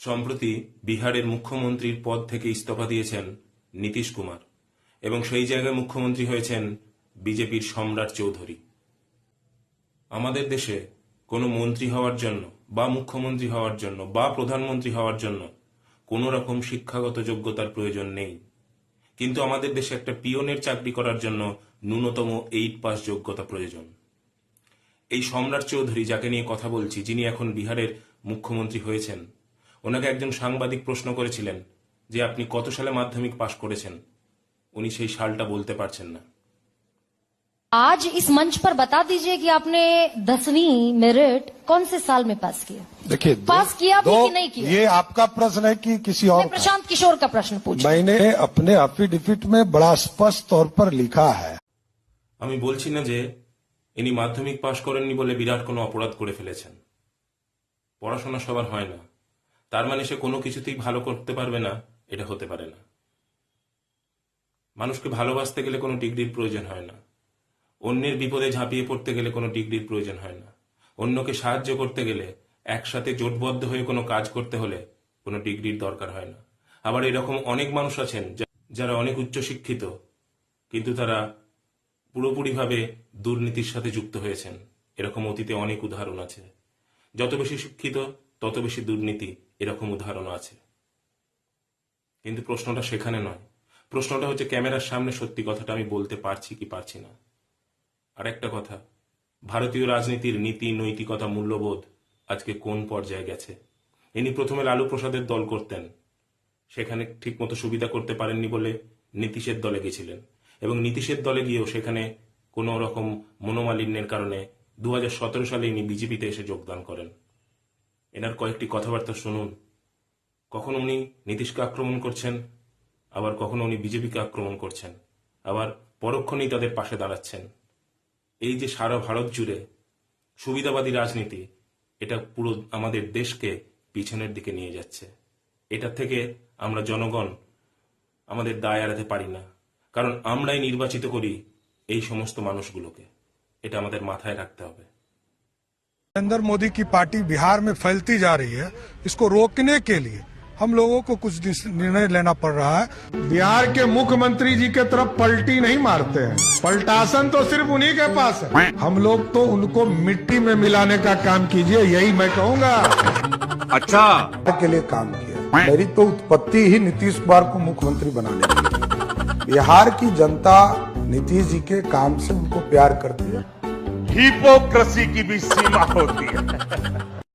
সম্প্রতি বিহারের মুখ্যমন্ত্রীর পদ থেকে ইস্তফা দিয়েছেন নীতিশ কুমার এবং সেই জায়গায় মুখ্যমন্ত্রী হয়েছেন বিজেপির সম্রাট চৌধুরী। আমাদের দেশে কোনো মন্ত্রী হওয়ার জন্য বা মুখ্যমন্ত্রী হওয়ার জন্য বা প্রধানমন্ত্রী হওয়ার জন্য কোনো রকম শিক্ষাগত যোগ্যতার প্রয়োজন নেই, কিন্তু আমাদের দেশে একটা পিয়নের চাকরি করার জন্য ন্যূনতম 8 পাস যোগ্যতা প্রয়োজন। এই সম্রাট চৌধুরী যাকে নিয়ে কথা বলছি, যিনি এখন বিহারের মুখ্যমন্ত্রী হয়েছেন, ওনাকে একজন সাংবাদিক প্রশ্ন করেছিলেন যে আপনি কত সালে মাধ্যমিক পাশ করেছেন। উনি সেই সালটা বলতে পারছেন না। आज इस मंच पर बता दीजिए कि आपने 10वीं मेरिट कौन से साल में पास किया? देखिए, पास किया भी कि नहीं किया? ये आपका प्रश्न है कि किसी और का? प्रशांत किशोर का प्रश्न पूछा। मैंने अपने एफिडेविट में बड़ा स्पष्ट तौर पर लिखा है। আমি বলছি না যে ইনি মাধ্যমিক পাশ করেননি বলে বিরাট কোনো অপরাধ করে ফেলেছেন। পড়াশোনা সবার হয় না, তার মানে সে কোনো কিছুতেই ভালো করতে পারবে না, এটা হতে পারে না। মানুষকে ভালোবাসতে গেলে কোনো ডিগ্রির প্রয়োজন হয় না, অন্যের বিপদে ঝাঁপিয়ে পড়তে গেলে কোনো ডিগ্রির প্রয়োজন হয় না, অন্যকে সাহায্য করতে গেলে একসাথে জোটবদ্ধ হয়ে কোনো কাজ করতে হলে কোনো ডিগ্রির দরকার হয় না। আবার এরকম অনেক মানুষ আছেন যারা অনেক উচ্চশিক্ষিত, কিন্তু তারা পুরোপুরিভাবে দুর্নীতির সাথে যুক্ত হয়েছেন। এরকম অতীতে অনেক উদাহরণ আছে। যত বেশি শিক্ষিত তত বেশি দুর্নীতি, এরকম উদাহরণ আছে। কিন্তু প্রশ্নটা সেখানে নয়। প্রশ্নটা হচ্ছে ক্যামেরার সামনে সত্যি কথাটা আমি বলতে পারছি কি পারছি না। আর একটা কথা, ভারতীয় রাজনীতির নীতি, নৈতিকতা, মূল্যবোধ আজকে কোন পর্যায়ে গেছে। ইনি প্রথমে লালু প্রসাদের দল করতেন, সেখানে ঠিকমতো সুবিধা করতে পারেননি বলে নীতিশের দলে গেছিলেন, এবং নীতিশের দলে গিয়েও সেখানে কোনো রকম মনোমালিন্যের কারণে 2017 সালে ইনি বিজেপিতে এসে যোগদান করেন। এনার কয়েকটি কথাবার্তা শুনুন। কখনো উনি নীতিশকে আক্রমণ করছেন, আবার কখনো উনি বিজেপিকে আক্রমণ করছেন, আবার পরক্ষণেই তাদের পাশে দাঁড়াচ্ছেন। এই যে সারা ভারত জুড়ে সুবিধাবাদী রাজনীতি, এটা পুরো আমাদের দেশকে পিছনের দিকে নিয়ে যাচ্ছে। এটা থেকে আমরা জনগণ আমাদের দায় এড়াতে পারি না, কারণ আমরাই নির্বাচিত করি এই সমস্ত মানুষগুলোকে। এটা আমাদের মাথায় রাখতে হবে। नरेंद्र मोदी की पार्टी बिहार में फैलती जा रही है, इसको रोकने के लिए हम लोगों को कुछ निर्णय लेना पड़ रहा है। बिहार के मुख्यमंत्री जी के तरफ पलटी नहीं मारते हैं, पलटासन तो सिर्फ उन्हीं के पास है। हम लोग तो उनको मिट्टी में मिलाने का काम कीजिए, यही मैं कहूँगा। अच्छा, के लिए काम किया। मेरी तो उत्पत्ति ही नीतीश कुमार को मुख्यमंत्री बनाने की। बिहार की जनता नीतीश जी के काम से उनको प्यार करती है। हिपोक्रेसी की भी सीमा होती है।